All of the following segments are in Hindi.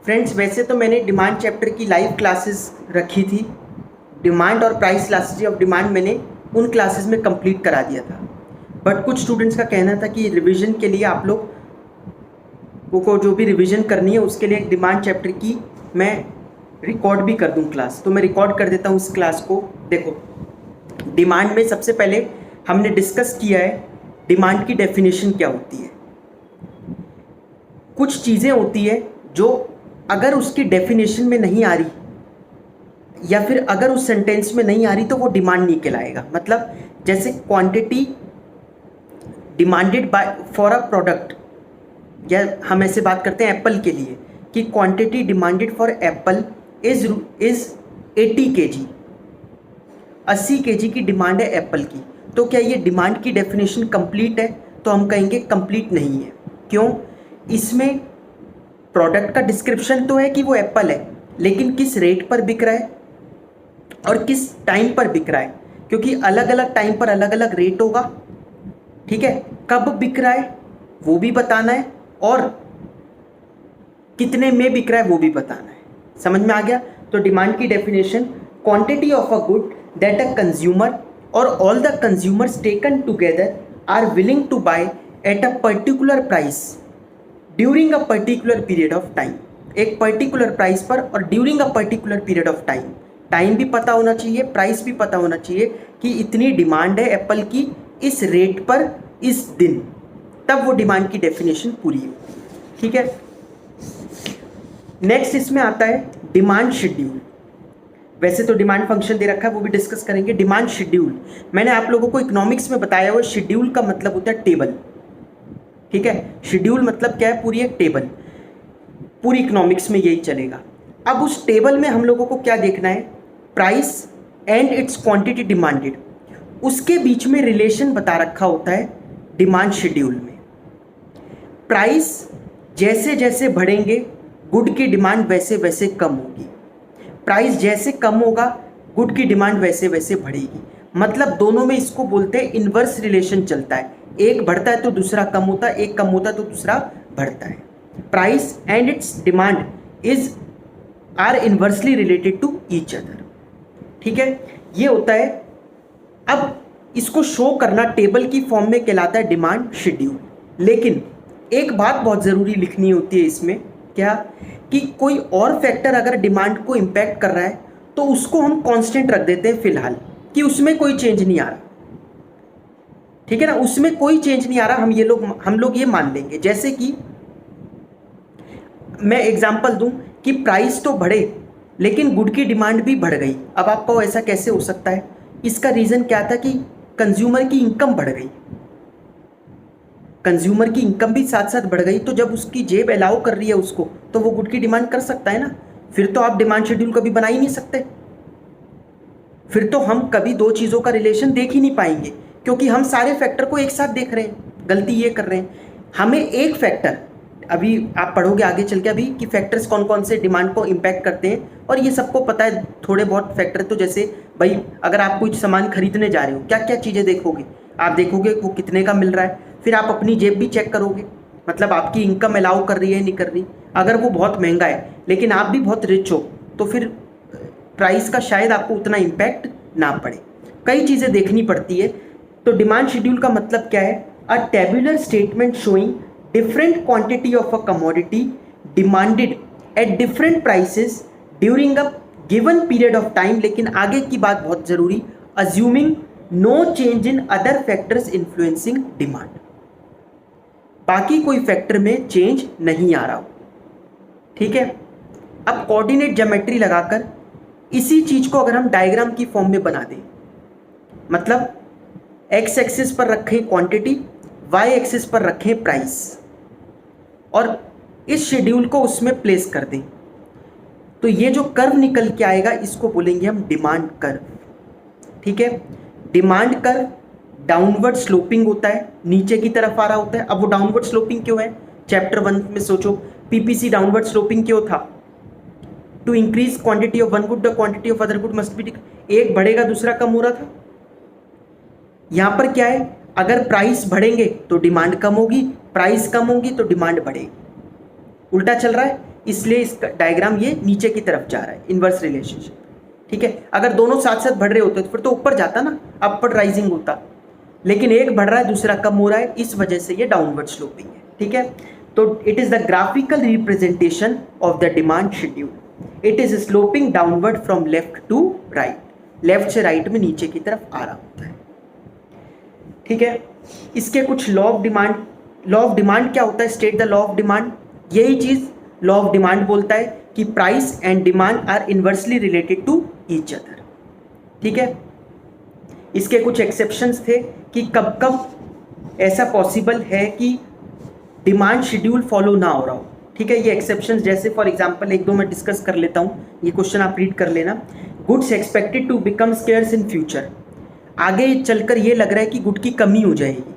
फ्रेंड्स, वैसे तो मैंने डिमांड चैप्टर की लाइव क्लासेस रखी थी। डिमांड और प्राइस इलास्टिसिटी ऑफ डिमांड मैंने उन क्लासेस में कंप्लीट करा दिया था। बट कुछ स्टूडेंट्स का कहना था कि रिवीजन के लिए आप लोग को जो भी रिवीजन करनी है उसके लिए डिमांड चैप्टर की मैं रिकॉर्ड भी कर दूं क्लास। तो मैं रिकॉर्ड कर देता हूं इस क्लास को। देखो, डिमांड में सबसे पहले हमने डिस्कस किया है डिमांड की डेफिनेशन क्या होती है। कुछ चीज़ें होती है जो अगर उसकी डेफिनेशन में नहीं आ रही या फिर अगर उस सेंटेंस में नहीं आ रही तो वो डिमांड नहीं कहलाएगा। मतलब जैसे quantity demanded by for a product, या हम ऐसे बात करते हैं एप्पल के लिए कि quantity demanded for Apple is 80 kg, 80 kg की डिमांड है एप्पल की। तो क्या ये डिमांड की डेफिनेशन कंप्लीट है? तो हम कहेंगे कंप्लीट नहीं है। क्यों? इसमें प्रोडक्ट का डिस्क्रिप्शन तो है कि वो एप्पल है, लेकिन किस रेट पर बिक रहा है और किस टाइम पर बिक रहा है, क्योंकि अलग अलग टाइम पर अलग अलग रेट होगा। ठीक है, कब बिक रहा है वो भी बताना है और कितने में बिक रहा है वो भी बताना है। समझ में आ गया? तो डिमांड की definition, quantity of a good that a consumer और all the consumers taken together are willing to buy at a particular price during a particular period of time. एक पर्टिकुलर प्राइस पर और during a particular period of time. Time भी पता होना चाहिए, प्राइस भी पता होना चाहिए कि इतनी डिमांड है एप्पल की इस रेट पर इस दिन, तब वो डिमांड की डेफिनेशन पूरी होगी। ठीक है, नेक्स्ट इसमें आता है डिमांड शेड्यूल। वैसे तो डिमांड फंक्शन दे रखा है, वो भी डिस्कस करेंगे। डिमांड शेड्यूल मैंने आप लोगों को इकोनॉमिक्स में बताया हुआ। शेड्यूल का मतलब होता है टेबल। ठीक है, शेड्यूल मतलब क्या है? पूरी एक टेबल। पूरी इकोनॉमिक्स में यही चलेगा। अब उस टेबल में हम लोगों को क्या देखना है? Price and it's quantity demanded, उसके बीच में रिलेशन बता रखा होता है डिमांड शेड्यूल में। प्राइस जैसे जैसे बढ़ेंगे गुड की डिमांड वैसे वैसे कम होगी। प्राइस जैसे कम होगा गुड की डिमांड वैसे वैसे बढ़ेगी। मतलब दोनों में इसको बोलते हैं इन्वर्स रिलेशन चलता है। एक बढ़ता है तो दूसरा कम होता है, एक कम होता है तो दूसरा बढ़ता है। Price and its demand is are inversely related to each other. ठीक है, ये होता है। अब इसको शो करना टेबल की फॉर्म में कहलाता है डिमांड शेड्यूल। लेकिन एक बात बहुत ज़रूरी लिखनी होती है इसमें, क्या? कि कोई और फैक्टर अगर डिमांड को इम्पैक्ट कर रहा है तो उसको हम कांस्टेंट रख देते हैं फिलहाल, कि उसमें कोई चेंज नहीं आ रहा। ठीक है ना, उसमें कोई चेंज नहीं आ रहा, हम लोग ये मान लेंगे। जैसे कि मैं एग्जांपल दूं कि प्राइस तो बढ़े लेकिन गुड की डिमांड भी बढ़ गई। अब आपको ऐसा कैसे हो सकता है? इसका रीज़न क्या था कि कंज्यूमर की इनकम बढ़ गई। कंज्यूमर की इनकम भी साथ साथ बढ़ गई, तो जब उसकी जेब अलाउ कर रही है उसको, तो वो गुड की डिमांड कर सकता है ना। फिर तो आप डिमांड शेड्यूल कभी बना ही नहीं सकते। फिर तो हम कभी दो चीज़ों का रिलेशन देख ही नहीं पाएंगे, क्योंकि हम सारे फैक्टर को एक साथ देख रहे हैं। गलती ये कर रहे हैं, हमें एक फैक्टर, अभी आप पढ़ोगे आगे चल के अभी कि फैक्टर्स कौन कौन से डिमांड को इम्पैक्ट करते हैं, और ये सबको पता है थोड़े बहुत फैक्टर। तो जैसे भाई, अगर आप कुछ सामान खरीदने जा रहे हो, क्या क्या चीज़ें देखोगे? आप देखोगे वो कितने का मिल रहा है, फिर आप अपनी जेब भी चेक करोगे, मतलब आपकी इनकम अलाउ कर रही है नहीं कर रही। अगर वो बहुत महंगा है लेकिन आप भी बहुत रिच हो, तो फिर प्राइस का शायद आपको उतना इम्पैक्ट ना पड़े। कई चीज़ें देखनी पड़ती है। तो डिमांड शेड्यूल का मतलब क्या है? A tabular statement showing different quantity of a commodity demanded at different prices during a given period of time. लेकिन आगे की बात बहुत ज़रूरी, assuming no change in other factors influencing demand. बाकी कोई फैक्टर में चेंज नहीं आ रहा हो। ठीक है, अब कोऑर्डिनेट ज्योमेट्री लगाकर इसी चीज़ को अगर हम डायग्राम की फॉर्म में बना दें, मतलब एक्स एक्सिस पर रखें क्वांटिटी, वाई एक्सिस पर रखें प्राइस, और इस शेड्यूल को उसमें प्लेस कर दें, तो ये जो कर्व निकल के आएगा इसको बोलेंगे हम डिमांड कर्व। ठीक है, डिमांड कर्व डाउनवर्ड स्लोपिंग होता है, नीचे की तरफ आ रहा होता है। अब वो डाउनवर्ड स्लोपिंग क्यों है? चैप्टर 1 में सोचो, पीपीसी डाउनवर्ड स्लोपिंग क्यों था? To increase quantity of one good the quantity of other good must be, एक बढ़ेगा दूसरा कम हो रहा था। यहां पर क्या है? अगर प्राइस बढ़ेंगे तो डिमांड कम होगी, प्राइस कम होगी तो डिमांड बढ़ेगी। उल्टा चल रहा है। इसलिए इस डायग्राम ये नीचे की तरफ जा रहा है, इन्वर्स रिलेशनशिप। ठीक है, अगर दोनों साथ साथ बढ़ रहे होते तो फिर तो ऊपर जाता ना, अपवर्ड राइजिंग होता, लेकिन एक बढ़ रहा है दूसरा कम हो रहा है, इस वजह से ये डाउनवर्ड स्लोपिंग है। ठीक है, तो it is the graphical representation of the demand schedule. It is sloping downward from left to right, left से राइट में नीचे की तरफ आ रहा होता है। ठीक है, इसके कुछ law of demand, law of demand क्या होता है, state the law of demand. यही चीज लॉ ऑफ डिमांड बोलता है कि price and demand are inversely related to each other. ठीक है, इसके कुछ एक्सेप्शंस थे कि कब कब ऐसा पॉसिबल है कि डिमांड शेड्यूल फॉलो ना हो रहा हो। ठीक है, ये एक्सेप्शंस जैसे फॉर एग्जांपल एक दो मैं डिस्कस कर लेता हूँ, ये क्वेश्चन आप रीड कर लेना। Goods expected to become scarce in future, आगे चलकर ये लग रहा है कि गुड की कमी हो जाएगी।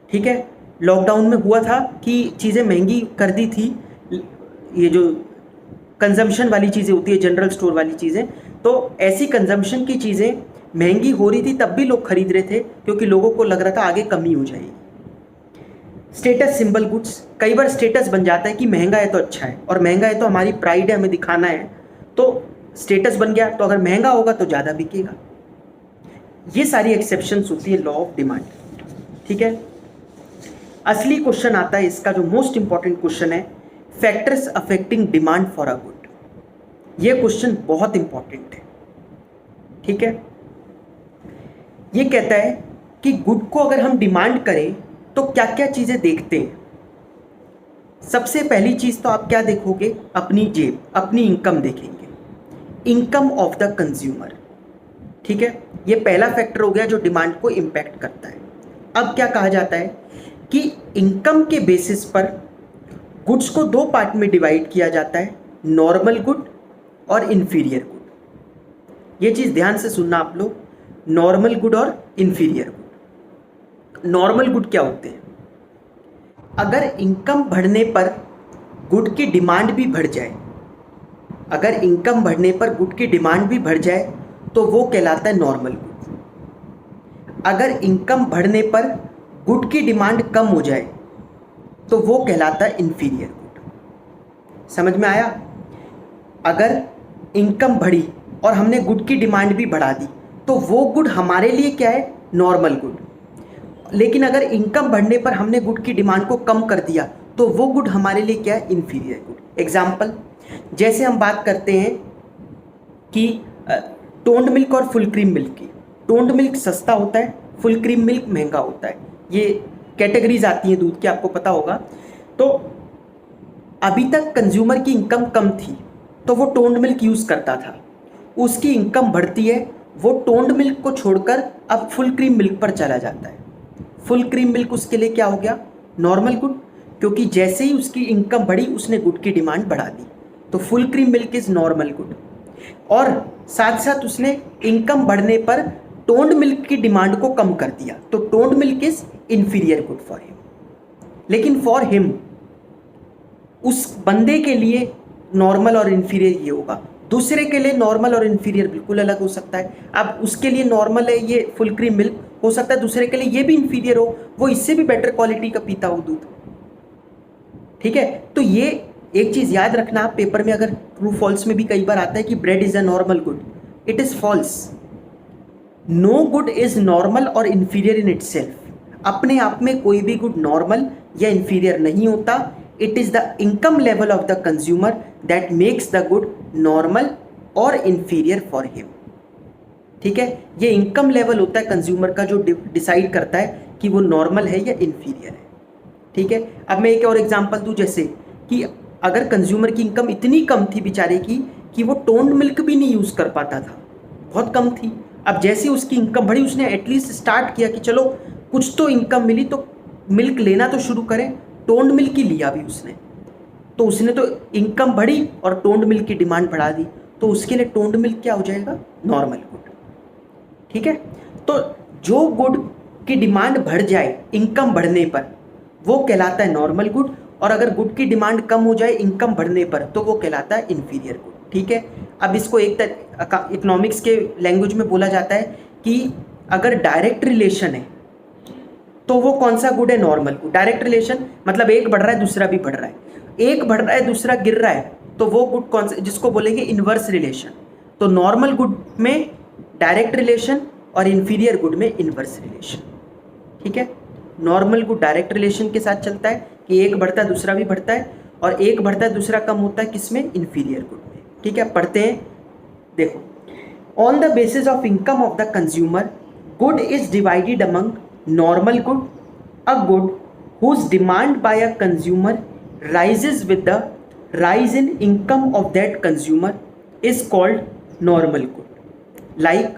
ठीक है, लॉकडाउन में हुआ था कि चीज़ें महंगी कर दी थी, ये जो कंजम्पशन वाली चीज़ें होती है, जनरल स्टोर वाली चीज़ें, तो ऐसी कंजम्पशन की चीज़ें महंगी हो रही थी, तब भी लोग खरीद रहे थे क्योंकि लोगों को लग रहा था आगे कमी हो जाएगी। स्टेटस सिंबल गुड्स, कई बार स्टेटस बन जाता है कि महंगा है तो अच्छा है, और महंगा है तो हमारी प्राइड है, हमें दिखाना है, तो स्टेटस बन गया, तो अगर महंगा होगा तो ज़्यादा बिकेगा। ये सारी एक्सेप्शंस होती है लॉ ऑफ डिमांड। ठीक है, असली क्वेश्चन आता है इसका, जो मोस्ट इंपॉर्टेंट क्वेश्चन है, factors affecting demand for a good. ये क्वेश्चन बहुत इंपॉर्टेंट है। ठीक है, ये कहता है कि गुड को अगर हम डिमांड करें तो क्या क्या चीज़ें देखते हैं। सबसे पहली चीज़ तो आप क्या देखोगे, अपनी जेब, अपनी इनकम देखेंगे, इनकम ऑफ द कंज्यूमर। ठीक है, ये पहला फैक्टर हो गया जो डिमांड को इम्पैक्ट करता है। अब क्या कहा जाता है कि इनकम के बेसिस पर गुड्स को दो पार्ट में डिवाइड किया जाता है, नॉर्मल गुड और इन्फीरियर गुड। ये चीज़ ध्यान से सुनना आप लोग, नॉर्मल गुड और इन्फीरियर गुड। नॉर्मल गुड क्या होते हैं, अगर इनकम बढ़ने पर गुड की डिमांड भी बढ़ जाए, अगर इनकम बढ़ने पर गुड की डिमांड भी बढ़ जाए तो वो कहलाता है नॉर्मल गुड। अगर इनकम बढ़ने पर गुड की डिमांड कम हो जाए तो वो कहलाता है इन्फीरियर गुड। समझ में आया? अगर इनकम बढ़ी और हमने गुड की डिमांड भी बढ़ा दी तो वो गुड हमारे लिए क्या है, नॉर्मल गुड। लेकिन अगर इनकम बढ़ने पर हमने गुड की डिमांड को कम कर दिया तो वो गुड हमारे लिए क्या है, इन्फीरियर गुड। एग्जाम्पल, जैसे हम बात करते हैं कि टोन्ड मिल्क और फुल क्रीम मिल्क की। टोन्ड मिल्क सस्ता होता है, फुल क्रीम मिल्क महंगा होता है, ये कैटेगरीज आती हैं दूध की, आपको पता होगा। तो अभी तक कंज्यूमर की इनकम कम थी तो वो टोन्ड मिल्क यूज़ करता था, उसकी इनकम बढ़ती है, वो टोन्ड मिल्क को छोड़कर अब फुल क्रीम मिल्क पर चला जाता है। फुल क्रीम मिल्क उसके लिए क्या हो गया, नॉर्मल गुड, क्योंकि जैसे ही उसकी इनकम बढ़ी उसने गुड की डिमांड बढ़ा दी, तो full cream milk is normal good. और साथ साथ उसने इनकम बढ़ने पर टोन्ड मिल्क की डिमांड को कम कर दिया, तो toned milk is inferior good for him. लेकिन फॉर हिम, उस बंदे के लिए नॉर्मल और इन्फीरियर ये होगा, दूसरे के लिए नॉर्मल और इन्फीरियर बिल्कुल अलग हो सकता है। अब उसके लिए नॉर्मल है ये फुल क्रीम मिल्क, हो सकता है दूसरे के लिए ये भी इन्फीरियर हो, वो इससे भी बेटर क्वालिटी का पीता हो दूध। ठीक है, तो ये एक चीज़ याद रखना, पेपर में अगर ट्रू फॉल्स में भी कई बार आता है कि bread is a normal good, it is false. No good is normal और इन्फीरियर इन इटसेल्फ। अपने आप में कोई भी गुड नॉर्मल या इन्फीरियर नहीं होता। It is the income level of the consumer that makes the good normal और इन्फीरियर फॉर हिम। ठीक है, ये इनकम लेवल होता है कंज्यूमर का जो डिसाइड करता है कि वो नॉर्मल है या इन्फीरियर है। ठीक है, अब मैं एक और एग्जांपल दूं, जैसे कि अगर कंज्यूमर की इनकम इतनी कम थी बेचारे की कि वो टोन्ड मिल्क भी नहीं यूज़ कर पाता था, बहुत कम थी। अब जैसे उसकी इनकम बढ़ी, उसने एटलीस्ट स्टार्ट किया कि चलो कुछ तो इनकम मिली तो मिल्क लेना तो शुरू करें, टोन्ड मिल्क ही लिया भी उसने, तो उसने तो इनकम बढ़ी और टोन्ड मिल्क की डिमांड बढ़ा दी, तो उसके लिए टोन्ड मिल्क क्या हो जाएगा, नॉर्मल गुड। ठीक है, तो जो गुड की डिमांड बढ़ जाए इनकम बढ़ने पर वो कहलाता है नॉर्मल गुड, और अगर गुड की डिमांड कम हो जाए इनकम बढ़ने पर तो वो कहलाता है इन्फीरियर गुड। ठीक है, अब इसको एक इकोनॉमिक्स के लैंग्वेज में बोला जाता है कि अगर डायरेक्ट रिलेशन है, तो वो कौन सा गुड है? Normal good. डायरेक्ट रिलेशन मतलब एक बढ़ रहा है दूसरा भी बढ़ रहा है, एक बढ़ रहा है दूसरा गिर रहा है, तो वो गुड कौन सा, जिसको बोलेंगे इनवर्स रिलेशन। तो नॉर्मल गुड में डायरेक्ट रिलेशन और इन्फीरियर गुड में इनवर्स रिलेशन। ठीक है, नॉर्मल गुड डायरेक्ट रिलेशन के साथ चलता है कि एक बढ़ता है दूसरा भी बढ़ता है, और एक बढ़ता है दूसरा कम होता है किसमें? इन्फीरियर गुड में। ठीक है, पढ़ते हैं, देखो। On the basis of income of the consumer, good is divided among normal good, a good whose demand by a consumer rises with the rise in income of that consumer is called normal good. Like,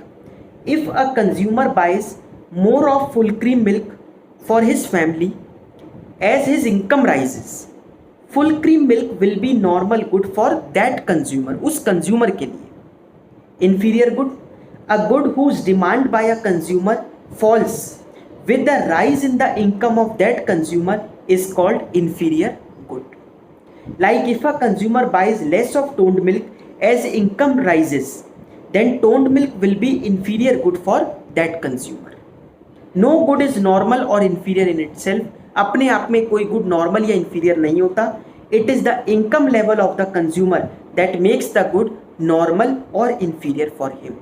if a consumer buys more of full cream milk for his family, as his income rises, full cream milk will be normal good for that consumer, उस consumer के लिए। inferior good, a good whose demand by a consumer falls with the rise in the income of that consumer is called inferior good. Like, if a consumer buys less of toned milk as income rises, then toned milk will be inferior good for that consumer. No good is normal or inferior in itself. अपने आप में कोई गुड नॉर्मल या इंफीरियर नहीं होता. It is the income level of the consumer that makes the good normal और इंफीरियर फॉर हिम.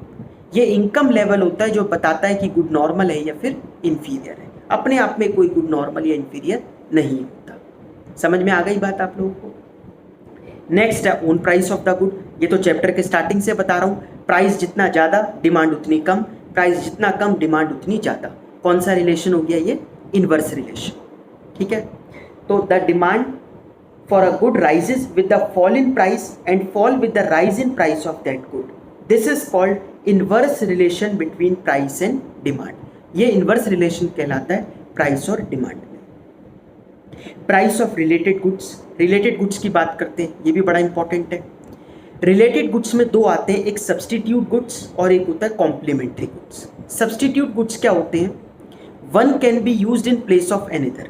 ये इनकम लेवल होता है जो बताता है कि गुड नॉर्मल है या फिर इंफीरियर है. अपने आप में कोई गुड नॉर्मल या इंफीरियर नहीं होता. समझ में आ गई बात आप लोगों को? नेक्स्ट है own price of the good. ये तो चैप्टर के स्टार्टिंग से बता रहा हूँ. प्राइस जितना ज़्यादा डिमांड उतनी कम, प्राइस जितना कम डिमांड उतनी ज़्यादा. कौन सा रिलेशन हो गया ये? Inverse relation. ठीक है, तो the demand for a good rises with the fall in price and fall with the rise in price of that good. This is called inverse relation between price and demand. ये इनवर्स रिलेशन कहलाता है प्राइस और डिमांड में. Price of related goods. Related goods की बात करते हैं, ये भी बड़ा इंपॉर्टेंट है. रिलेटेड गुड्स में दो आते हैं, एक सब्सटीट्यूट गुड्स और एक होता है कॉम्प्लीमेंट्री गुड्स. सब्सटीट्यूट गुड्स क्या होते हैं? One can be used in place of another,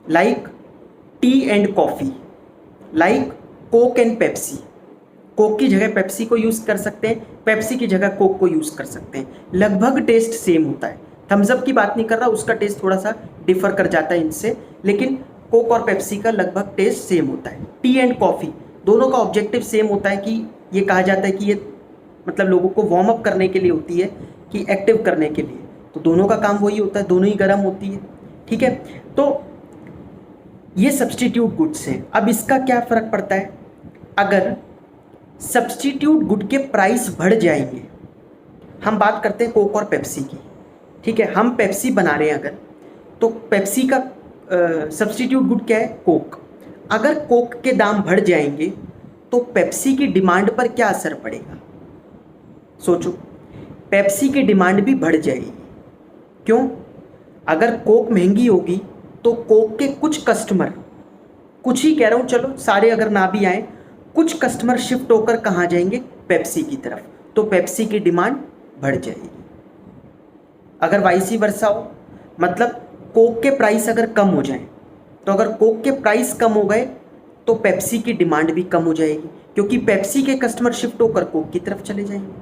like T and coffee, like Coke and Pepsi. Coke की जगह पेप्सी को यूज़ कर सकते हैं, पेप्सी की जगह कोक को यूज़ कर सकते हैं. लगभग टेस्ट सेम होता है. थम्सअप की बात नहीं कर रहा, उसका टेस्ट थोड़ा सा डिफर कर जाता है इनसे, लेकिन कोक और पेप्सी का लगभग टेस्ट सेम होता है. टी एंड कॉफ़ी दोनों का ऑब्जेक्टिव सेम होता है कि ये कहा जाता है कि ये मतलब लोगों को वार्म अप करने के लिए होती है, कि एक्टिव करने के लिए. तो दोनों का काम वही होता है, दोनों ही गर्म होती है. ठीक है, तो ये सब्सटीट्यूट गुड्स हैं. अब इसका क्या फ़र्क पड़ता है? अगर सब्सटीट्यूट गुड के प्राइस बढ़ जाएंगे, हम बात करते हैं कोक और पेप्सी की. ठीक है, हम पेप्सी बना रहे हैं अगर, तो पेप्सी का सब्सटीट्यूट गुड क्या है? कोक. अगर कोक के दाम बढ़ जाएंगे तो पेप्सी की डिमांड पर क्या असर पड़ेगा? सोचो, पेप्सी की डिमांड भी बढ़ जाएगी. क्यों? अगर कोक महंगी होगी तो कोक के कुछ कस्टमर, कुछ ही कह रहा हूँ, चलो सारे अगर ना भी आए, कुछ कस्टमर शिफ्ट होकर कहाँ जाएंगे? पेप्सी की तरफ. तो पेप्सी की डिमांड बढ़ जाएगी. अगर वाइसी वर्सा हो, मतलब कोक के प्राइस अगर कम हो जाए, तो अगर कोक के प्राइस कम हो गए तो पेप्सी की डिमांड भी कम हो जाएगी, क्योंकि पेप्सी के कस्टमर शिफ्ट होकर कोक की तरफ चले जाएंगे.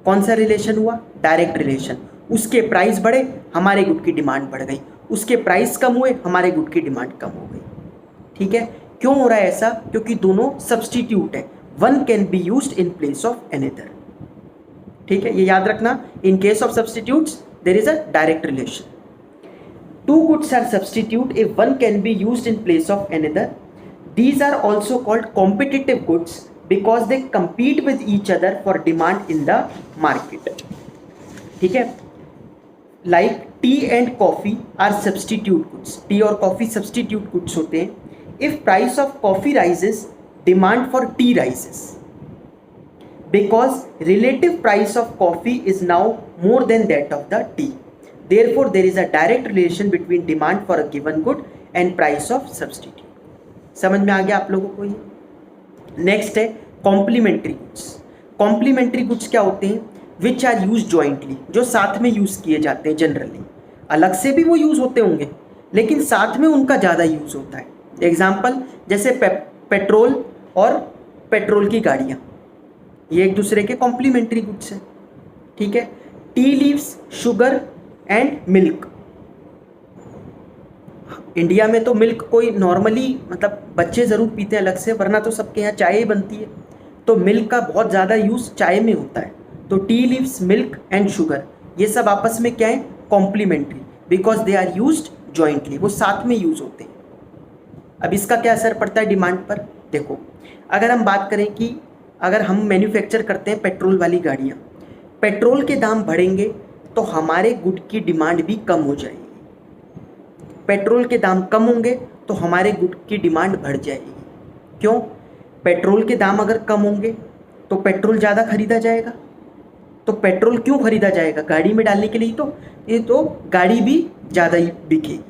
कौन सा रिलेशन हुआ? Direct relation. उसके प्राइस बढ़े, हमारे गुड की डिमांड बढ़ गई. उसके प्राइस कम हुए, हमारे गुड की डिमांड कम हो गई. ठीक है, क्यों हो रहा है ऐसा? क्योंकि दोनों सब्सटीट्यूट है. One can be used in place of another. ठीक है, ये याद रखना. In case of substitutes there is a direct relation. Two goods are substitute if one can be used in place of another. These are also called competitive goods because they compete with each other for demand in the market. ठीक है, like tea and coffee are substitute goods. Tea और coffee substitute goods होते हैं. If price of coffee rises, demand for tea rises because relative price of coffee is now more than that of the tea. Therefore, there is a direct relation between demand for a given good and price of substitute. समझ में आ गया आप लोगों को ये? नेक्स्ट है कॉम्प्लीमेंट्री गुड्स. कॉम्प्लीमेंट्री गुड्स क्या होते हैं? विच आर यूज जॉइंटली, जो साथ में यूज़ किए जाते हैं. जनरली अलग से भी वो यूज़ होते होंगे, लेकिन साथ में उनका ज़्यादा यूज़ होता है. एग्जाम्पल जैसे पेट्रोल और पेट्रोल की गाड़ियाँ, ये एक दूसरे के कॉम्प्लीमेंट्री गुड्स हैं. ठीक है, tea leaves, sugar and milk, India में तो मिल्क कोई नॉर्मली मतलब बच्चे ज़रूर पीते हैं अलग से, वरना तो सबके यहाँ चाय ही बनती है। तो मिल्क का बहुत ज़्यादा यूज़ चाय में होता है। तो tea leaves, milk and sugar ये सब आपस में क्या है, complementary, because they are used jointly, वो साथ में यूज़ होते हैं। अब इसका क्या असर पड़ता है डिमांड पर? देखो, अगर हम बात करें कि अगर हम मैन्युफैक्चर करते हैं पेट्रोल वाली गाड़ियाँ, पेट्रोल के दाम बढ़ेंगे तो हमारे गुड की डिमांड भी कम हो जाएगी। पेट्रोल के दाम कम होंगे तो हमारे गुड की डिमांड बढ़ जाएगी। क्यों? पेट्रोल के दाम अगर कम होंगे तो पेट्रोल ज़्यादा खरीदा जाएगा। तो पेट्रोल क्यों खरीदा जाएगा? गाड़ी में डालने के लिए। तो ये तो गाड़ी भी ज़्यादा ही बिकेगी।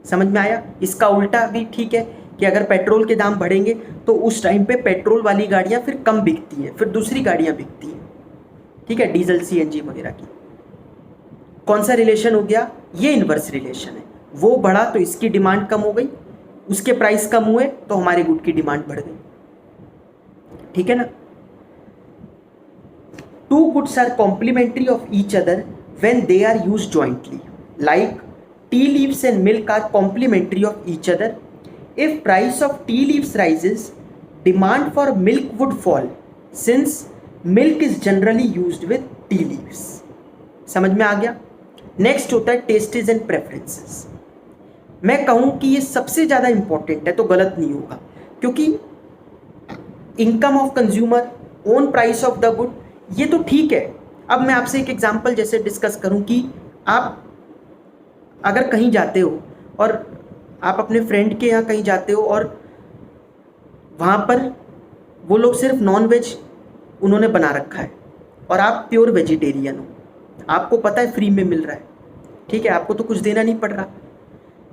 समझ में आया? इसका उल्टा भी ठीक है कि अगर पेट्रोल के दाम बढ़ेंगे तो उस टाइम पे पेट्रोल वाली गाड़ियाँ फिर कम बिकती हैं, फिर दूसरी गाड़ियाँ बिकती हैं। ठीक है, डीजल, सीएनजी वगैरह की। कौन सा रिलेशन हो गया? ये इन्वर्स रिलेशन है। वो बढ़ा तो इसकी डिमांड कम हो गई, उसके प्राइस कम हुए तो हमारे गुड की डिमांड बढ़ गई। ठीक है ना? Two goods are complementary of each other when they are used jointly, like tea leaves and milk are complementary of each other. If price of tea leaves rises, demand for milk would fall since milk is generally used with tea leaves. समझ में आ गया? नेक्स्ट होता है टेस्टेस एंड प्रेफरेंसेस। मैं कहूँ कि ये सबसे ज़्यादा इंपॉर्टेंट है तो गलत नहीं होगा, क्योंकि income of consumer, own price of the good, ये तो ठीक है। अब मैं आपसे एक एग्जांपल जैसे डिस्कस करूँ कि आप अगर कहीं जाते हो और आप अपने फ्रेंड के यहाँ कहीं जाते हो और वहाँ पर वो लोग सिर्फ नॉन वेज उन्होंने बना रखा है और आप प्योर वेजिटेरियन हो, आपको पता है फ्री में मिल रहा है, ठीक है, आपको तो कुछ देना नहीं पड़ रहा,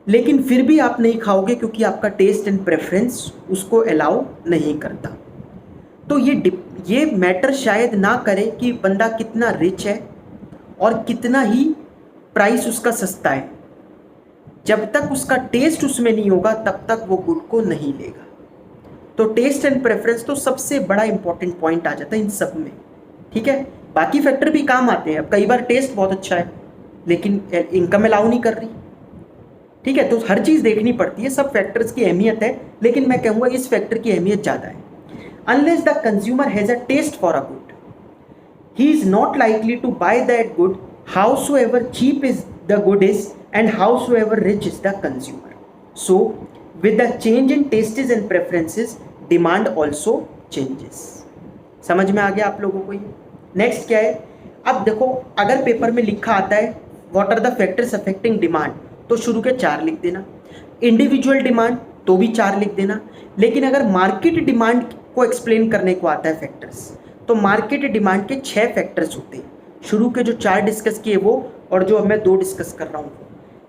लेकिन फिर भी आप नहीं खाओगे क्योंकि आपका टेस्ट एंड प्रेफरेंस उसको अलाउ नहीं करता। तो ये मैटर शायद ना करे कि बंदा कितना रिच है और कितना ही प्राइस उसका सस्ता है। जब तक उसका टेस्ट उसमें नहीं होगा तब तक वो गुड को नहीं लेगा। तो टेस्ट एंड प्रेफरेंस तो सबसे बड़ा इंपॉर्टेंट पॉइंट आ जाता है इन सब में। ठीक है, बाकी फैक्टर भी काम आते हैं। अब कई बार टेस्ट बहुत अच्छा है लेकिन इनकम अलाउ नहीं कर रही, ठीक है, तो हर चीज़ देखनी पड़ती है, सब फैक्टर्स की अहमियत है, लेकिन मैं कहूँगा इस फैक्टर की अहमियत ज़्यादा है। Unless the consumer has a taste for a good, he is not likely to buy that good howsoever cheap is the good is and howsoever rich is the consumer. So with the change in tastes and preferences, demand also changes. समझ में आ गया आप लोगों को ये? नेक्स्ट क्या है? अब देखो, अगर पेपर में लिखा आता है what are the factors affecting demand, तो शुरू के 4 लिख देना, इंडिविजुअल डिमांड तो भी 4 लिख देना। लेकिन अगर मार्केट डिमांड को एक्सप्लेन करने को आता है फैक्टर्स, तो मार्केट डिमांड के 6 फैक्टर्स होते हैं। शुरू के जो 4 डिस्कस किए वो, और जो अब मैं 2 डिस्कस कर रहा हूँ।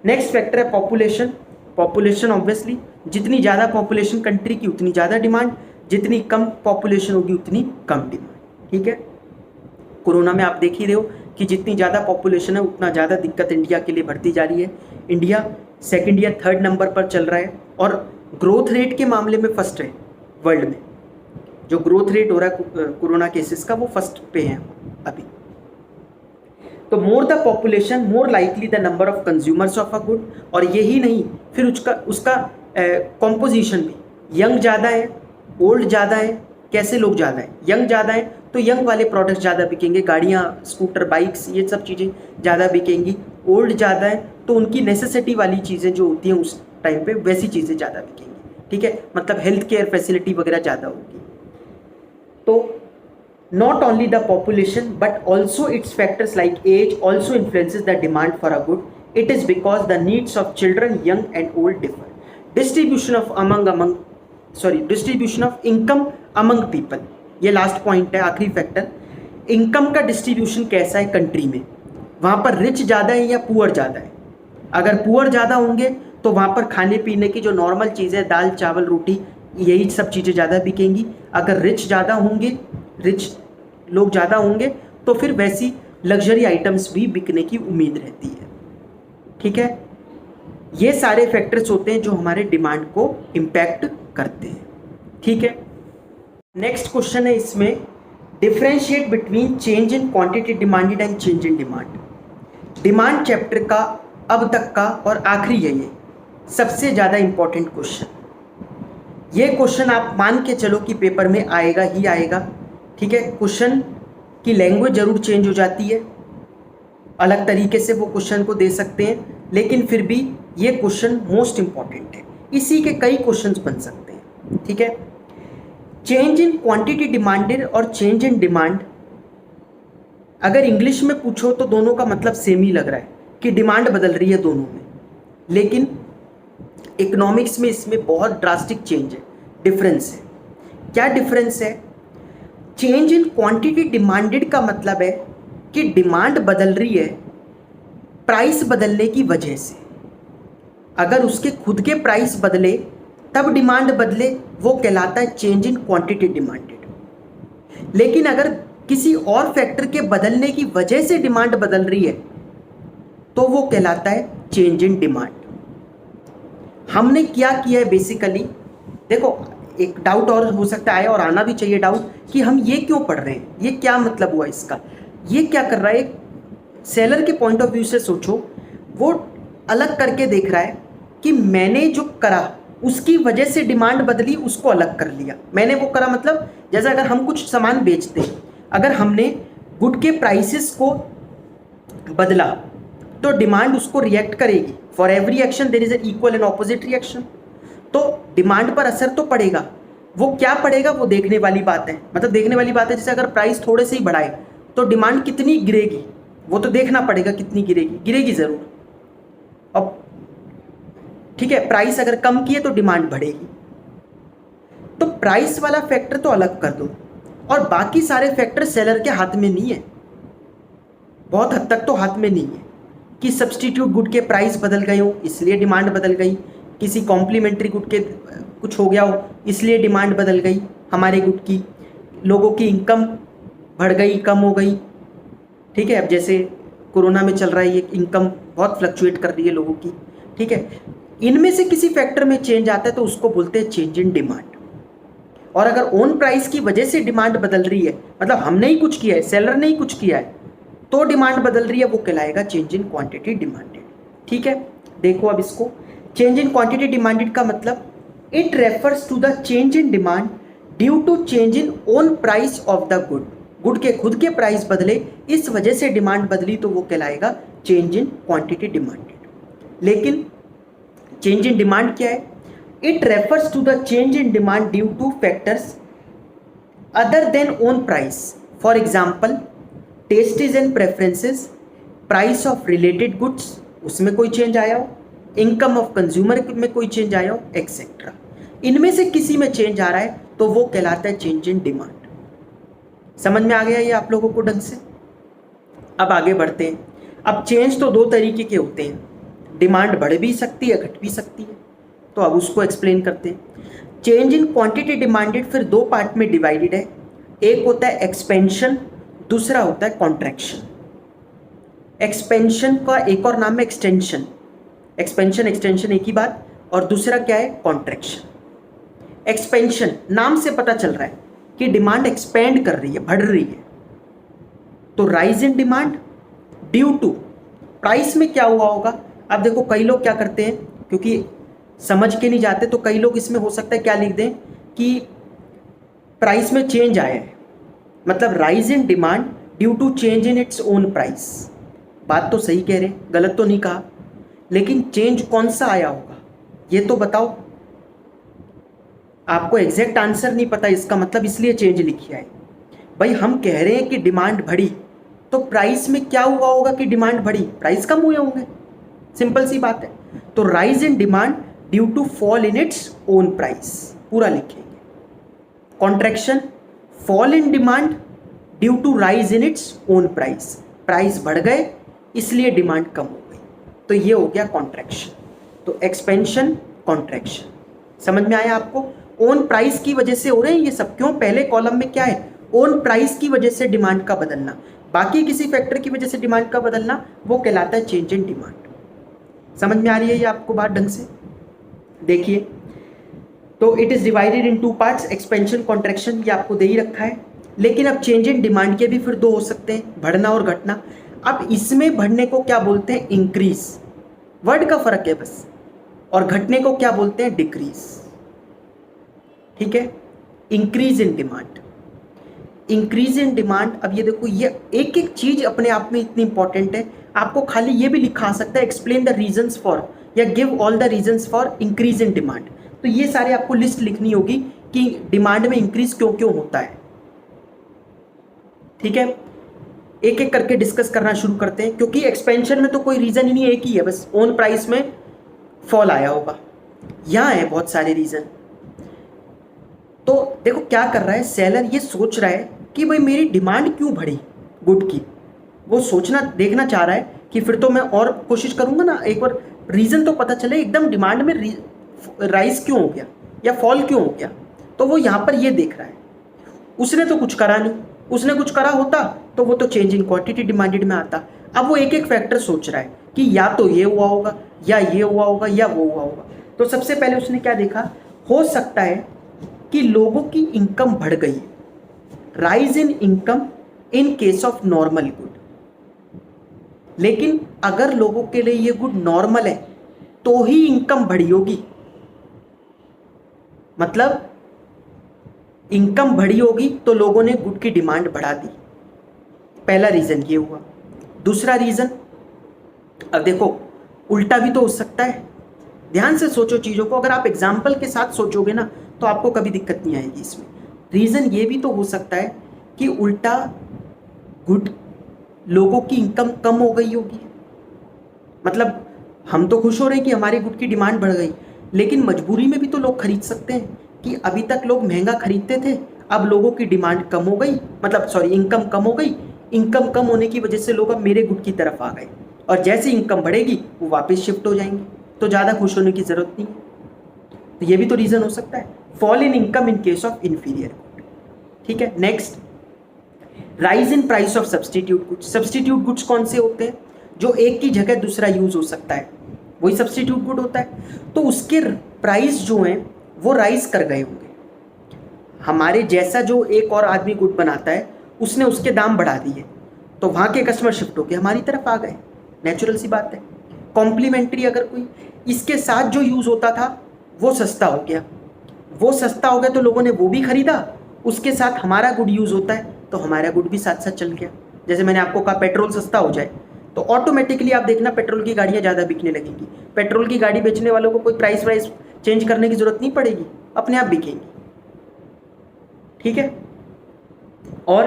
नेक्स्ट फैक्टर है पॉपुलेशन। पॉपुलेशन ऑब्वियसली, जितनी ज़्यादा पॉपुलेशन कंट्री की उतनी ज़्यादा डिमांड, जितनी कम पॉपुलेशन होगी उतनी कम डिमांड। ठीक है, कोरोना में आप देख ही रहे हो कि जितनी ज़्यादा पॉपुलेशन है उतना ज़्यादा दिक्कत इंडिया के लिए बढ़ती जा रही है। इंडिया 2nd या 3rd नंबर पर चल रहा है और ग्रोथ रेट के मामले में फर्स्ट है वर्ल्ड में। जो ग्रोथ रेट हो रहा है कोरोना केसेस का, वो फर्स्ट पे है अभी। तो more the population more likely the number of consumers of a good. और यही नहीं, फिर उसका कॉम्पोजिशन भी, यंग ज़्यादा है, ओल्ड ज़्यादा है। कैसे लोग ज़्यादा है? यंग ज़्यादा है तो यंग वाले प्रोडक्ट्स ज़्यादा बिकेंगे, गाड़ियाँ, स्कूटर, बाइक्स, ये सब चीज़ें ज़्यादा बिकेंगी। ओल्ड ज़्यादा है तो उनकी नेसेसिटी वाली चीज़ें जो होती हैं उस टाइम पे, वैसी चीज़ें ज़्यादा बिकेंगी। ठीक है, मतलब हेल्थ केयर फैसिलिटी वगैरह ज़्यादा होगी। तो not only the population but also its factors like age also influences the demand for a good. It is because the needs of children, young and old differ. Distribution of income among people, ये लास्ट पॉइंट है, आखिरी फैक्टर। इनकम का डिस्ट्रीब्यूशन कैसा है कंट्री में? वहाँ पर रिच ज़्यादा है या पुअर ज़्यादा है? अगर पुअर ज़्यादा होंगे तो वहाँ पर खाने पीने की जो नॉर्मल चीज़ें, दाल चावल रोटी, यही सब चीज़ें ज़्यादा बिकेंगी। अगर रिच ज़्यादा होंगे, रिच लोग ज़्यादा होंगे तो फिर वैसी लग्जरी आइटम्स भी बिकने की उम्मीद रहती है। ठीक है, ये सारे फैक्टर्स होते हैं जो हमारे डिमांड को इम्पैक्ट करते हैं। ठीक है, नेक्स्ट क्वेश्चन है इसमें, differentiate between change in quantity demanded and change in demand. Demand chapter का अब तक का और आखिरी है ये, सबसे ज़्यादा इंपॉर्टेंट क्वेश्चन, ये क्वेश्चन आप मान के चलो कि पेपर में आएगा ही आएगा, ठीक है। क्वेश्चन की लैंग्वेज जरूर चेंज हो जाती है, अलग तरीके से वो क्वेश्चन को दे सकते हैं, लेकिन फिर भी ये क्वेश्चन मोस्ट इंपॉर्टेंट है। इसी के कई क्वेश्चंस बन सकते हैं, ठीक है। चेंज इन क्वांटिटी डिमांडेड और चेंज इन डिमांड, अगर इंग्लिश में पूछो तो दोनों का मतलब सेम ही लग रहा है कि डिमांड बदल रही है दोनों में, लेकिन इकोनॉमिक्स में इसमें बहुत ड्रास्टिक चेंज है, डिफरेंस है। क्या डिफरेंस है? चेंज इन क्वांटिटी डिमांडेड का मतलब है कि डिमांड बदल रही है प्राइस बदलने की वजह से। अगर उसके खुद के प्राइस बदले तब डिमांड बदले, वो कहलाता है चेंज इन क्वांटिटी डिमांडेड। लेकिन अगर किसी और फैक्टर के बदलने की वजह से डिमांड बदल रही है तो वो कहलाता है चेंज इन डिमांड। हमने क्या किया है बेसिकली, देखो एक डाउट और हो सकता है और आना भी चाहिए डाउट कि हम ये क्यों पढ़ रहे हैं, ये क्या मतलब हुआ इसका, ये क्या कर रहा है। एक सेलर के पॉइंट ऑफ व्यू से सोचो, वो अलग करके देख रहा है कि मैंने जो करा उसकी वजह से डिमांड बदली, उसको अलग कर लिया। मैंने वो करा मतलब जैसे अगर हम कुछ सामान बेचते हैं, अगर हमने गुड के प्राइसेस को बदला तो डिमांड उसको रिएक्ट करेगी। For every action there is an equal and opposite reaction, तो डिमांड पर असर तो पड़ेगा। वो क्या पड़ेगा वो देखने वाली बात है, मतलब देखने वाली बात है। जैसे अगर प्राइस थोड़े से ही बढ़ाए तो डिमांड कितनी गिरेगी, वो तो देखना पड़ेगा कितनी गिरेगी, गिरेगी ज़रूर। अब ठीक है, प्राइस अगर कम किए तो डिमांड बढ़ेगी। तो प्राइस वाला फैक्टर तो अलग कर दो, और बाकी सारे फैक्टर सेलर के हाथ में नहीं है, बहुत हद तक तो हाथ में नहीं है कि सब्सटीट्यूट गुड के प्राइस बदल गए हो इसलिए डिमांड बदल गई, किसी कॉम्प्लीमेंट्री गुड के कुछ हो गया हो इसलिए डिमांड बदल गई हमारे गुड की, लोगों की इनकम बढ़ गई कम हो गई, ठीक है। अब जैसे कोरोना में चल रहा है, ये इनकम बहुत फ्लक्चुएट कर रही है लोगों की, ठीक है। इनमें से किसी फैक्टर में चेंज आता है तो उसको बोलते हैं चेंज इन डिमांड। और अगर ओन प्राइस की वजह से डिमांड बदल रही है, मतलब हमने ही कुछ किया है, सेलर ने ही कुछ किया है, तो डिमांड बदल रही है, वो कहलाएगा चेंज इन क्वांटिटी डिमांडेड, ठीक है। देखो अब इसको, चेंज इन क्वांटिटी डिमांडेड का मतलब it refers to the change in demand due to change in own price of the good. Good के खुद के प्राइस बदले, इस वजह से डिमांड बदली, तो वो कहलाएगा चेंज इन क्वांटिटी डिमांडेड। लेकिन चेंज इन डिमांड क्या है? It refers to the change in demand due to factors other than own price. For example tastes and preferences, price of related goods उसमें कोई चेंज आया हो, इनकम ऑफ कंज्यूमर में कोई चेंज आया हो, एक्सेट्रा। इनमें से किसी में चेंज आ रहा है तो वो कहलाता है चेंज इन डिमांड। समझ में आ गया ये आप लोगों को ढंग से? अब आगे बढ़ते हैं। अब चेंज तो दो तरीके के होते हैं, डिमांड बढ़ भी सकती है घट भी सकती है, तो अब उसको एक्सप्लेन करते हैं। चेंज इन क्वांटिटी डिमांडेड फिर दो पार्ट में डिवाइडेड है, एक होता है एक्सपेंशन, दूसरा होता है कॉन्ट्रैक्शन। एक्सपेंशन का एक और नाम है एक्सटेंशन, एक्सपेंशन एक्सटेंशन एक ही बात, और दूसरा क्या है? कॉन्ट्रैक्शन। एक्सपेंशन नाम से पता चल रहा है कि डिमांड एक्सपेंड कर रही है, बढ़ रही है, तो rise in demand due to price में क्या हुआ होगा। अब देखो कई लोग क्या करते हैं, क्योंकि समझ के नहीं जाते, तो कई लोग इसमें हो सकता है क्या लिख दें कि प्राइस में चेंज आया है, मतलब rise in demand due to change in its own price. बात तो सही कह रहे, गलत तो नहीं कहा, लेकिन चेंज कौन सा आया होगा ये तो बताओ। आपको एग्जैक्ट आंसर नहीं पता, इसका मतलब इसलिए चेंज लिखी है। भाई हम कह रहे हैं कि डिमांड बढ़ी, तो प्राइस में क्या हुआ होगा कि डिमांड बढ़ी? प्राइस कम हुए होंगे, सिंपल सी बात है। तो rise in demand due to fall in its own price, पूरा लिखेंगे। Contraction, fall in demand due to rise in its own price, price बढ़ गए इसलिए डिमांड कम हो गई, तो ये हो गया कॉन्ट्रैक्शन। तो एक्सपेंशन, कॉन्ट्रैक्शन, समझ में आया आपको? ओन प्राइस की वजह से हो रहे हैं ये सब। क्यों? पहले कॉलम में क्या है? ओन प्राइस की वजह से डिमांड का बदलना, बाकी किसी फैक्टर की वजह से डिमांड का बदलना, वो कहलाता है चेंज इन डिमांड। समझ में आ रही है ये आपको बात ढंग से? देखिए, तो it is divided in two parts, expansion contraction, ये आपको दे ही रखा है। लेकिन अब चेंज इन डिमांड के भी फिर दो हो सकते हैं, बढ़ना और घटना। अब इसमें बढ़ने को क्या बोलते हैं? इंक्रीज, वर्ड का फर्क है बस, और घटने को क्या बोलते हैं? डिक्रीज। ठीक है, increase in demand. Increase in demand, अब ये देखो, ये एक एक चीज अपने आप में इतनी इंपॉर्टेंट है, आपको खाली ये भी लिखा आ सकता है एक्सप्लेन द रीजंस फॉर या give all the reasons for increase in demand. तो ये सारे आपको लिस्ट लिखनी होगी कि डिमांड में इंक्रीज क्यों क्यों होता है। ठीक है, एक एक करके डिस्कस करना शुरू करते हैं, क्योंकि एक्सपेंशन में तो कोई रीजन ही नहीं, एक ही है बस, ओन प्राइस में फॉल आया होगा। यहाँ है बहुत सारे रीजन। तो देखो क्या कर रहा है सेलर, ये सोच रहा है कि भाई मेरी डिमांड क्यों बढ़ी गुड की, वो सोचना देखना चाह रहा है कि फिर तो मैं और कोशिश करूंगा ना, एक बार रीजन तो पता चले एकदम डिमांड में राइज क्यों हो गया या फॉल क्यों हो गया। तो वो यहाँ पर ये देख रहा है, उसने तो कुछ करा नहीं, उसने कुछ करा होता तो वो तो चेंज इन क्वांटिटी डिमांडेड में आता। अब वो एक एक फैक्टर सोच रहा है कि या तो ये हुआ होगा या ये हुआ होगा या वो हुआ होगा। तो सबसे पहले उसने क्या देखा, हो सकता है कि लोगों की इनकम बढ़ गई, rise in income in case of normal good. लेकिन अगर लोगों के लिए ये गुड नॉर्मल है तो ही इनकम बढ़ी होगी, मतलब इनकम बढ़ी होगी तो लोगों ने गुड की डिमांड बढ़ा दी। पहला रीजन ये हुआ। दूसरा रीजन, अब देखो उल्टा भी तो हो सकता है, ध्यान से सोचो चीजों को, अगर आप एग्जाम्पल के साथ सोचोगे ना तो आपको कभी दिक्कत नहीं आएगी इसमें। रीजन ये भी तो हो सकता है कि उल्टा गुड लोगों की इनकम कम हो गई होगी, मतलब हम तो खुश हो रहे हैं कि हमारे गुड की डिमांड बढ़ गई, लेकिन मजबूरी में भी तो लोग खरीद सकते हैं कि अभी तक लोग महंगा खरीदते थे, अब लोगों की डिमांड कम हो गई, मतलब सॉरी इनकम कम हो गई, इनकम कम होने की वजह से लोग अब मेरे गुड की तरफ आ गए, और जैसे इनकम बढ़ेगी वो वापस शिफ्ट हो जाएंगे, तो ज़्यादा खुश होने की ज़रूरत नहीं है। तो ये भी तो रीज़न हो सकता है, fall in income in case of inferior good. ठीक है, next, rise in price of substitute goods. Substitute goods कौन से होते हैं? जो एक की जगह दूसरा यूज हो सकता है, वही सब्सटीट्यूट गुड होता है। तो उसके प्राइस जो हैं वो राइज कर गए होंगे, हमारे जैसा जो एक और आदमी गुड बनाता है उसने उसके दाम बढ़ा दिए, तो वहाँ के कस्टमर शिफ्ट होके हमारी तरफ आ गए, नेचुरल सी बात है। कॉम्प्लीमेंट्री अगर कोई इसके साथ जो यूज़ होता था वो सस्ता हो गया, वो सस्ता हो गया तो लोगों ने वो भी खरीदा, उसके साथ हमारा गुड यूज़ होता है तो हमारा गुड भी साथ साथ चल गया। जैसे मैंने आपको कहा पेट्रोल सस्ता हो जाए तो ऑटोमेटिकली आप देखना पेट्रोल की गाड़ियाँ ज़्यादा बिकने लगेंगी, पेट्रोल की गाड़ी बेचने वालों को कोई प्राइस वाइस चेंज करने की ज़रूरत नहीं पड़ेगी, अपने आप बिकेंगी। ठीक है, और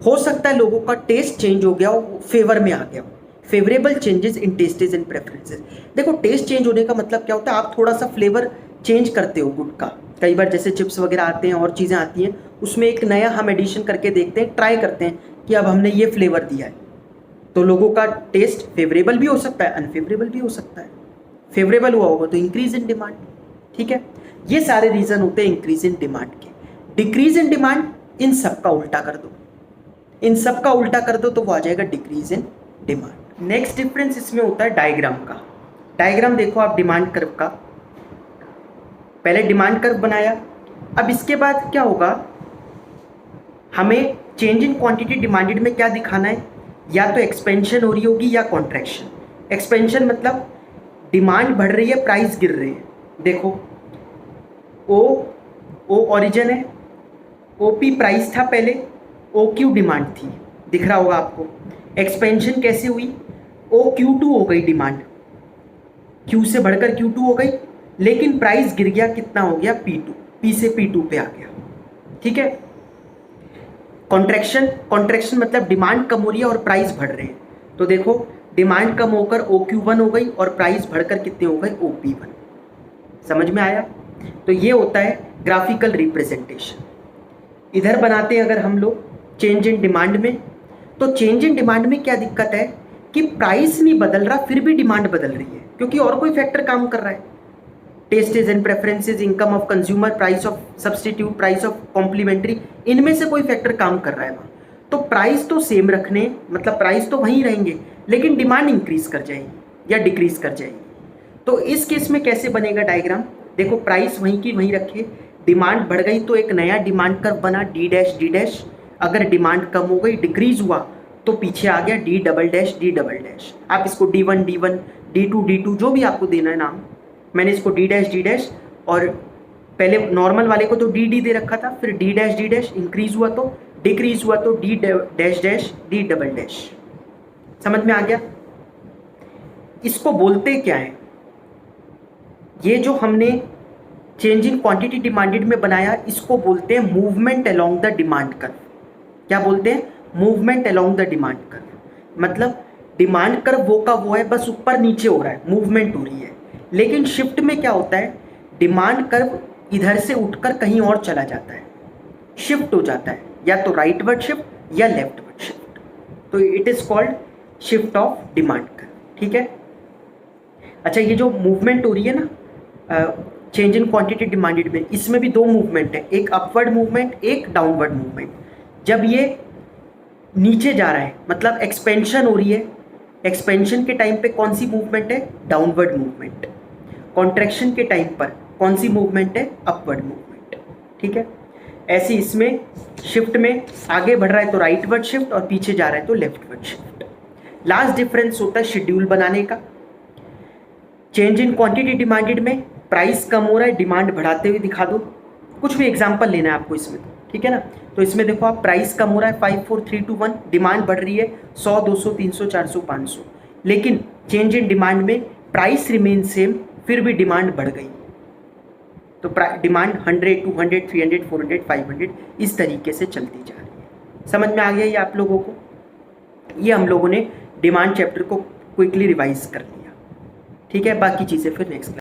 हो सकता है लोगों का टेस्ट चेंज हो गया हो, फेवर में आ गया हो, favourable changes in tastes and preferences. देखो टेस्ट चेंज होने का मतलब क्या होता है, आप थोड़ा सा फ्लेवर चेंज करते हो गुड का, कई बार जैसे चिप्स वगैरह आते हैं और चीज़ें आती हैं, उसमें एक नया हम एडिशन करके देखते हैं, ट्राई करते हैं कि अब हमने ये फ्लेवर दिया है, तो लोगों का टेस्ट फेवरेबल भी हो सकता है, अनफेवरेबल भी हो सकता है। फेवरेबल हुआ होगा तो इंक्रीज इन डिमांड। ठीक है, ये सारे रीजन होते हैं इंक्रीज इन डिमांड के। डिक्रीज इन डिमांड, इन सब का उल्टा कर दो, इन सब का उल्टा कर दो तो वो आ जाएगा decrease in demand. Next difference इसमें होता है डायग्राम का। डायग्राम देखो आप डिमांड कर्व का, पहले डिमांड कर्व बनाया, अब इसके बाद क्या होगा, हमें चेंज इन क्वांटिटी डिमांडेड में क्या दिखाना है, या तो एक्सपेंशन हो रही होगी या कॉन्ट्रैक्शन। एक्सपेंशन मतलब डिमांड बढ़ रही है, प्राइस गिर रहे हैं। देखो ओ ओरिजिन है, ओपी प्राइस था पहले, ओ क्यू डिमांड थी, दिख रहा होगा आपको। एक्सपेंशन कैसे हुई, ओ Q2 हो गई डिमांड, Q से बढ़कर Q2 हो गई, लेकिन प्राइस गिर गया, कितना हो गया P2, P से P2 पे आ गया। ठीक है, कॉन्ट्रैक्शन, कॉन्ट्रैक्शन मतलब डिमांड कम हो रही है और प्राइस बढ़ रहे हैं, तो देखो डिमांड कम होकर OQ1 हो गई और प्राइस बढ़कर कितने हो गए OP1। समझ में आया? तो ये होता है ग्राफिकल रिप्रेजेंटेशन। इधर बनाते हैं अगर हम लोग चेंज इन डिमांड में, तो चेंज इन डिमांड में क्या दिक्कत है कि प्राइस नहीं बदल रहा फिर भी डिमांड बदल रही है, क्योंकि और कोई फैक्टर काम कर रहा है। Tastes and preferences, income of consumer, price of substitute, price of complementary, इनमें से कोई फैक्टर काम कर रहा है वहाँ। तो प्राइस तो सेम रखने, मतलब प्राइस तो वहीं रहेंगे, लेकिन डिमांड इंक्रीज कर जाएगी या डिक्रीज कर जाएगी। तो इस केस में कैसे बनेगा डायग्राम, देखो प्राइस वहीं की वहीं रखे, डिमांड बढ़ गई तो एक नया डिमांड कर्व बना D डैश D डैश, अगर डिमांड कम हो गई डिक्रीज हुआ तो पीछे आ गया D double dash D double dash. आप इसको D1 D1 D2 D2 जो भी आपको देना है नाम, मैंने इसको डी डैश और पहले नॉर्मल वाले को तो डी दे रखा था, फिर डी डैश इंक्रीज हुआ तो डिक्रीज हुआ तो D dash D double dash. समझ में आ गया? इसको बोलते क्या है, ये जो हमने चेंज इन क्वांटिटी डिमांडेड में बनाया, इसको बोलते हैं movement along the demand curve. क्या बोलते हैं? Movement along the demand curve. मतलब डिमांड कर्व वो का वो है, बस ऊपर नीचे हो रहा है, मूवमेंट हो रही है। लेकिन शिफ्ट में क्या होता है, डिमांड कर्व इधर से उठकर कहीं और चला जाता है, शिफ्ट हो जाता है, या तो राइटवर्ड शिफ्ट या लेफ्टवर्ड शिफ्ट। तो it is called shift of demand curve. ठीक है। अच्छा, ये जो मूवमेंट हो रही है ना चेंज इन क्वांटिटी डिमांडेड में, इसमें भी दो मूवमेंट है, एक अपवर्ड मूवमेंट, एक डाउनवर्ड मूवमेंट। जब ये नीचे जा रहा है मतलब एक्सपेंशन हो रही है, एक्सपेंशन के टाइम पे कौन सी मूवमेंट है? Downward movement. कॉन्ट्रैक्शन के टाइम पर कौन सी मूवमेंट है? Upward movement. ठीक है। ऐसे इसमें शिफ्ट में आगे बढ़ रहा है तो राइटवर्ड शिफ्ट और पीछे जा रहा है तो लेफ्टवर्ड शिफ्ट। लास्ट डिफरेंस होता है शेड्यूल बनाने का। चेंज इन क्वांटिटी डिमांडेड में प्राइस कम हो रहा है, डिमांड बढ़ाते हुए दिखा दो। कुछ भी एग्जांपल लेना है आपको इसमें, ठीक है ना। तो इसमें देखो आप, प्राइस कम हो रहा है 5 4 3 2 1, डिमांड बढ़ रही है 100 200 300 400 500। लेकिन चेंज इन डिमांड में प्राइस रिमेन सेम, फिर भी डिमांड बढ़ गई। तो डिमांड 100 200 300 400 500 इस तरीके से चलती जा रही है। समझ में आ गया ये आप लोगों को? ये हम लोगों ने डिमांड चैप्टर को क्विकली रिवाइज कर लिया। ठीक है, बाकी चीज़ें फिर नेक्स्ट